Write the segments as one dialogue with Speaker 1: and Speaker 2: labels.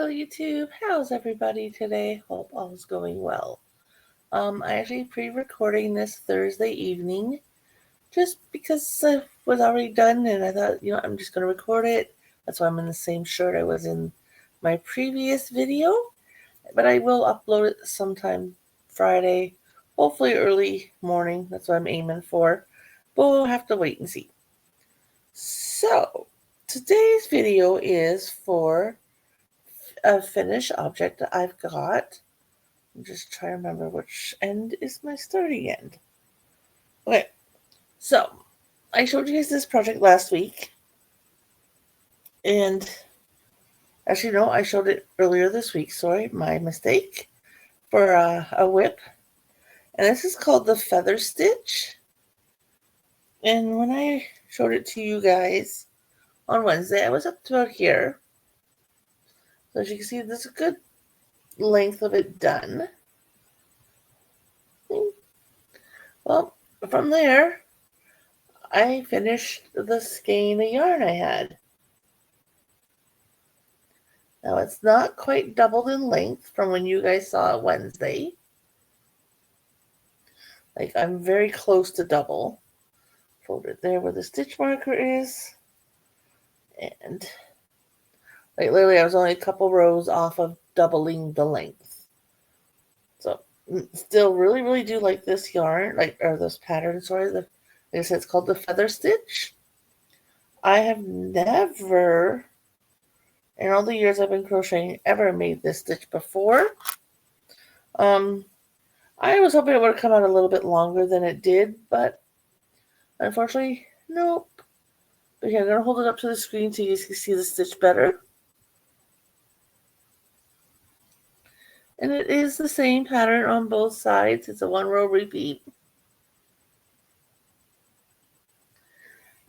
Speaker 1: Hello YouTube, how's everybody today? Hope all's going well. I actually pre-recording this Thursday evening just because I was already done and I thought, I'm just going to record it. That's why I'm in the same shirt I was in my previous video. But I will upload it sometime Friday, hopefully early morning. That's what I'm aiming for. But we'll have to wait and see. So, today's video is for a finished object that I've got. I'm just trying to remember which end is my starting end. Okay, so I showed you guys this project last week. And actually, no, I showed it earlier this week. Sorry, my mistake. For a whip. And this is called the feather stitch. And when I showed it to you guys on Wednesday, I was up to about here. So as you can see, there's a good length of it done. Well, from there, I finished the skein of yarn I had. Now it's not quite doubled in length from when you guys saw it Wednesday. Like I'm very close to double. Fold it there where the stitch marker is. And like literally I was only a couple rows off of doubling the length. So still really do like this yarn, or this pattern, sorry. Like I said, it's called the feather stitch. I have never, in all the years I've been crocheting, ever made this stitch before. I was hoping it would have come out a little bit longer than it did, but unfortunately, nope. Okay, I'm going to hold it up to the screen so you can see the stitch better. And it is the same pattern on both sides. It's a 1-row repeat.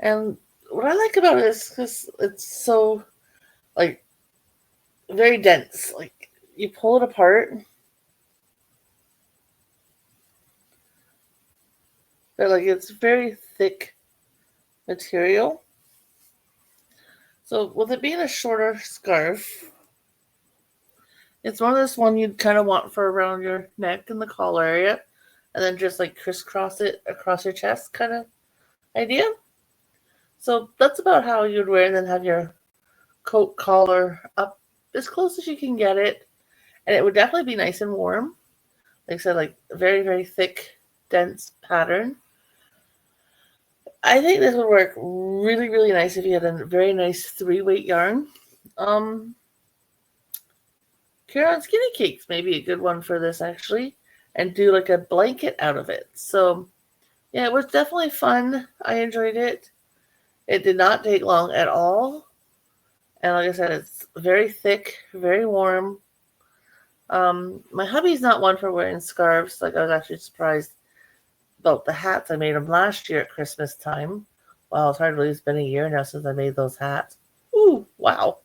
Speaker 1: And what I like about it is because it's so, very dense. Like, you pull it apart, but, it's very thick material. So, with it being a shorter scarf, it's one of this one you'd kind of want for around your neck and the collar area, and then just, crisscross it across your chest kind of idea. So, that's about how you'd wear it, and then have your coat collar up as close as you can get it. And it would definitely be nice and warm. Like I said, very thick, dense pattern. I think this would work really nice if you had a very nice 3-weight yarn. Caron Skinny Cakes may be a good one for this, actually. And do a blanket out of it. So, yeah, it was definitely fun. I enjoyed it. It did not take long at all. And like I said, it's very thick, very warm. My hubby's not one for wearing scarves. I was actually surprised about the hats. I made them last year at Christmas time. Wow, it's hard to believe it's been a year now since I made those hats. Ooh, wow.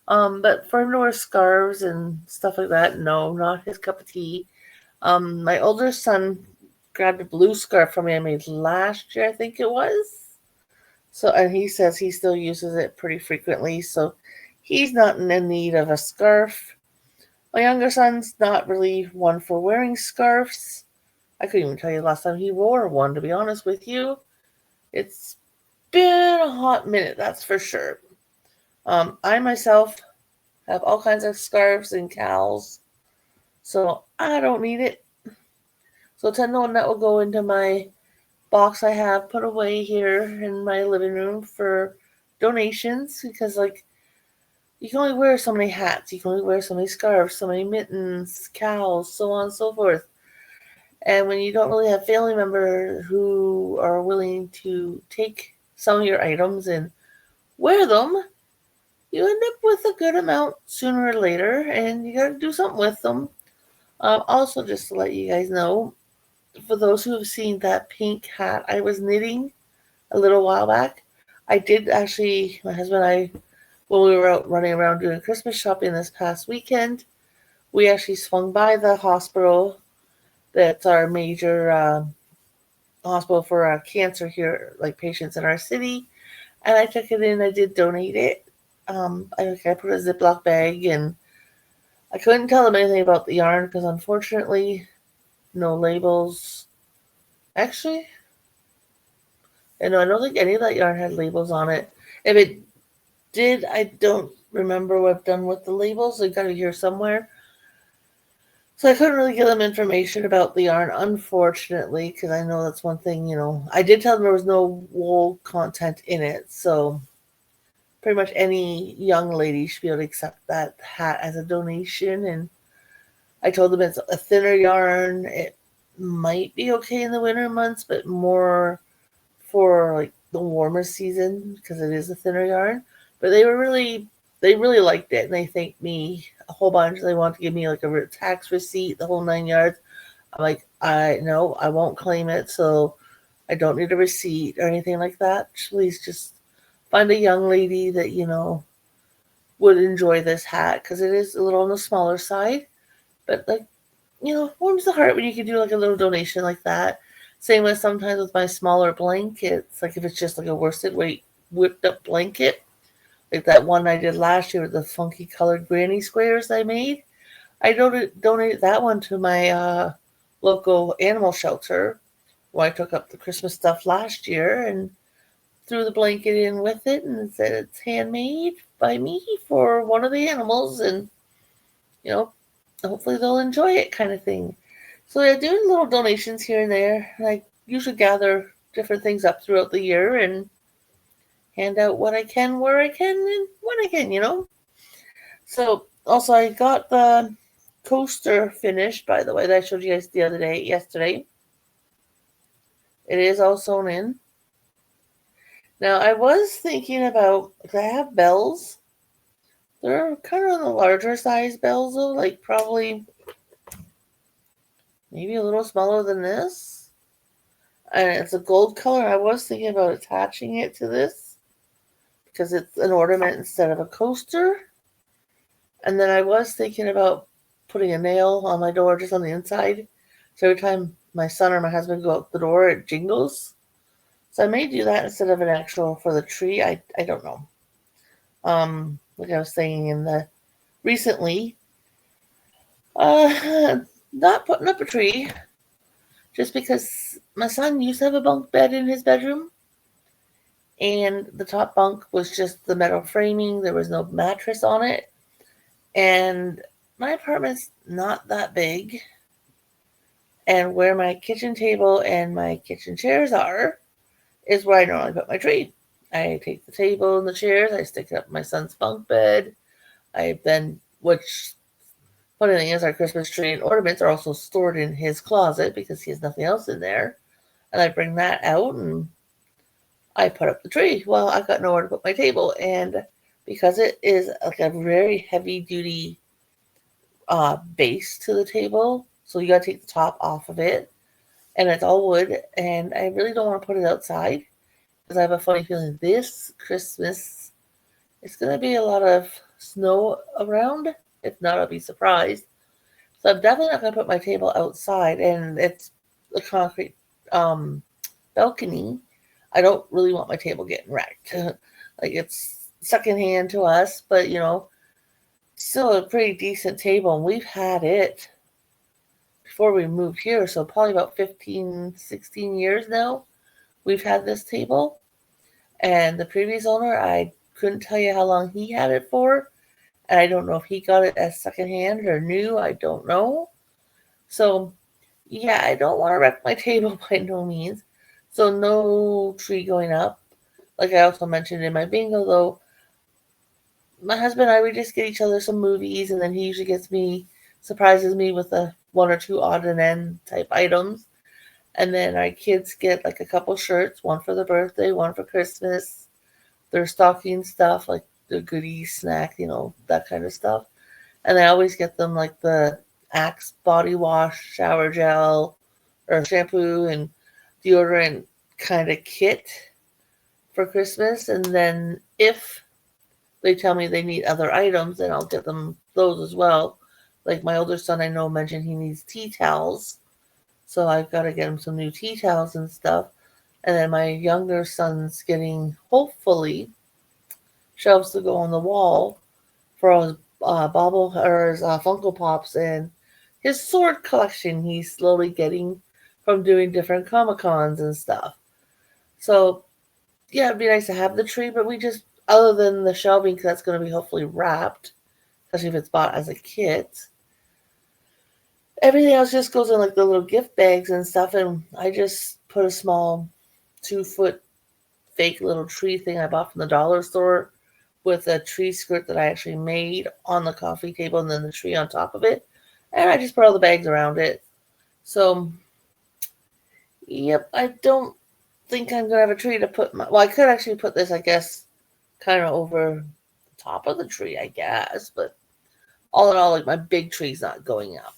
Speaker 1: But for him to wear scarves and stuff like that, no, not his cup of tea. My older son grabbed a blue scarf from me I made last year, I think it was. So, and he says he still uses it pretty frequently, so he's not in need of a scarf. My younger son's not really one for wearing scarves. I couldn't even tell you the last time he wore one, to be honest with you. It's been a hot minute, that's for sure. I myself have all kinds of scarves and cowls, so I don't need it. So $10 that will go into my box I have put away here in my living room for donations, because you can only wear so many hats, you can only wear so many scarves, so many mittens, cowls, so on and so forth. And when you don't really have family members who are willing to take some of your items and wear them, you end up with a good amount sooner or later, and you got to do something with them. Also, just to let you guys know, for those who have seen that pink hat I was knitting a little while back, I did actually, my husband and I, when we were out running around doing Christmas shopping this past weekend, we actually swung by the hospital. That's our major hospital for cancer here, patients in our city. And I took it in, I did donate it. I put a Ziploc bag and I couldn't tell them anything about the yarn because unfortunately, no labels. Actually, and I don't think any of that yarn had labels on it. If it did, I don't remember what I've done with the labels. They got it here somewhere. So I couldn't really give them information about the yarn, unfortunately, because I know that's one thing, I did tell them there was no wool content in it, so pretty much any young lady should be able to accept that hat as a donation. And I told them it's a thinner yarn. It might be okay in the winter months, but more for like the warmer season because it is a thinner yarn. But they really liked it, and they thanked me a whole bunch. They want to give me like a tax receipt, the whole 9 yards. I'm like, I no, I won't claim it, so I don't need a receipt or anything like that. Please just find a young lady that would enjoy this hat because it is a little on the smaller side, but like warms the heart when you can do like a little donation like that. Same with sometimes with my smaller blankets, like if it's just like a worsted weight whipped up blanket, like that one I did last year with the funky colored granny squares I made. I donated that one to my local animal shelter where I took up the Christmas stuff last year and threw the blanket in with it and said it's handmade by me for one of the animals, and you know hopefully they'll enjoy it, kind of thing. So yeah, doing little donations here and there. I usually gather different things up throughout the year and hand out what I can, where I can, and when I can. So also I got the coaster finished, by the way, that I showed you guys yesterday. It is all sewn in. Now I was thinking about, because I have bells. They're kind of on the larger size bells though, like probably maybe a little smaller than this. And it's a gold color. I was thinking about attaching it to this because it's an ornament instead of a coaster. And then I was thinking about putting a nail on my door just on the inside. So every time my son or my husband go out the door, it jingles. So I may do that instead of an actual for the tree. I don't know. Like I was saying in the recently, not putting up a tree just because my son used to have a bunk bed in his bedroom, and the top bunk was just the metal framing. There was no mattress on it, and my apartment's not that big. And where my kitchen table and my kitchen chairs are is where I normally put my tree. I take the table and the chairs, I stick it up my son's bunk bed. Which funny thing is, our Christmas tree and ornaments are also stored in his closet because he has nothing else in there. And I bring that out and I put up the tree. Well, I've got nowhere to put my table, and because it is like a very heavy duty base to the table, so you got to take the top off of it, and it's all wood, and I really don't want to put it outside because I have a funny feeling this Christmas it's going to be a lot of snow around. If not, I'll be surprised. So I'm definitely not going to put my table outside, and it's a concrete balcony. I don't really want my table getting wrecked. Like it's secondhand to us, but still a pretty decent table, and we've had it before we moved here, so probably about 15, 16 years now we've had this table. And the previous owner, I couldn't tell you how long he had it for, and I don't know if he got it as secondhand or new. I don't know. So yeah, I don't want to wreck my table by no means. So no tree going up. Like I also mentioned in my bingo, though, my husband and I, we just get each other some movies, and then he usually surprises me with a one or two odd and end type items. And then our kids get like a couple shirts, one for the birthday, one for Christmas. Their stocking stuff, like the goodies, snack, that kind of stuff. And I always get them like the Axe body wash, shower gel, or shampoo and deodorant kind of kit for Christmas. And then if they tell me they need other items, then I'll get them those as well. Like my older son, I know, mentioned he needs tea towels. So I've got to get him some new tea towels and stuff. And then my younger son's getting, hopefully, shelves to go on the wall for all his bobble or his Funko Pops and his sword collection he's slowly getting from doing different Comic Cons and stuff. So yeah, it'd be nice to have the tree, but we just, other than the shelving, because that's going to be hopefully wrapped, especially if it's bought as a kit. Everything else just goes in like the little gift bags and stuff, and I just put a small 2 foot fake little tree thing I bought from the dollar store with a tree skirt that I actually made on the coffee table and then the tree on top of it. And I just put all the bags around it. So, yep, I don't think I'm going to have a tree to put my. Well, I could actually put this, I guess, kind of over the top of the tree, I guess. But all in all, like my big tree's not going up.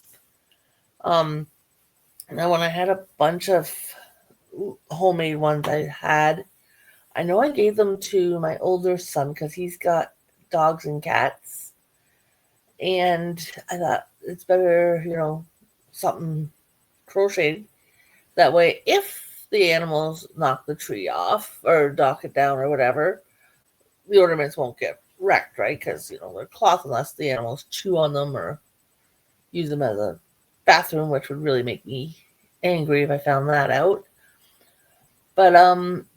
Speaker 1: Now when I had a bunch of homemade ones I know I gave them to my older son because he's got dogs and cats. And I thought it's better, something crocheted. That way, if the animals knock the tree off or knock it down or whatever, the ornaments won't get wrecked, right? Because, they're cloth unless the animals chew on them or use them as a bathroom, which would really make me angry if I found that out. But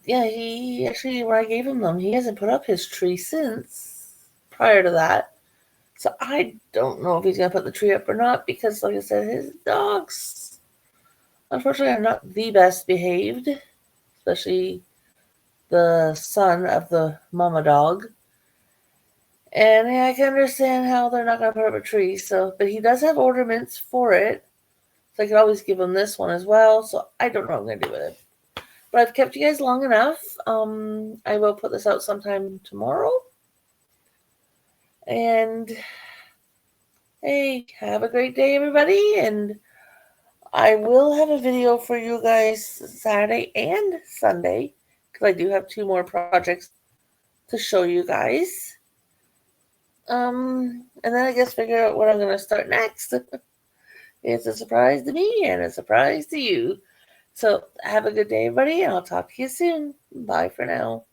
Speaker 1: yeah, he actually, when I gave him them, he hasn't put up his tree since prior to that. So I don't know if he's gonna put the tree up or not because, like I said, his dogs, unfortunately, are not the best behaved, especially the son of the mama dog. And yeah, I can understand how they're not gonna put up a tree. So, but he does have ornaments for it, so I could always give him this one as well. So I don't know what I'm gonna do with it. But I've kept you guys long enough. I will put this out sometime tomorrow. And hey, have a great day, everybody. And I will have a video for you guys Saturday and Sunday because I do have 2 more projects to show you guys. And then I guess figure out what I'm going to start next. It's a surprise to me and a surprise to you. So have a good day, everybody, and I'll talk to you soon. Bye for now.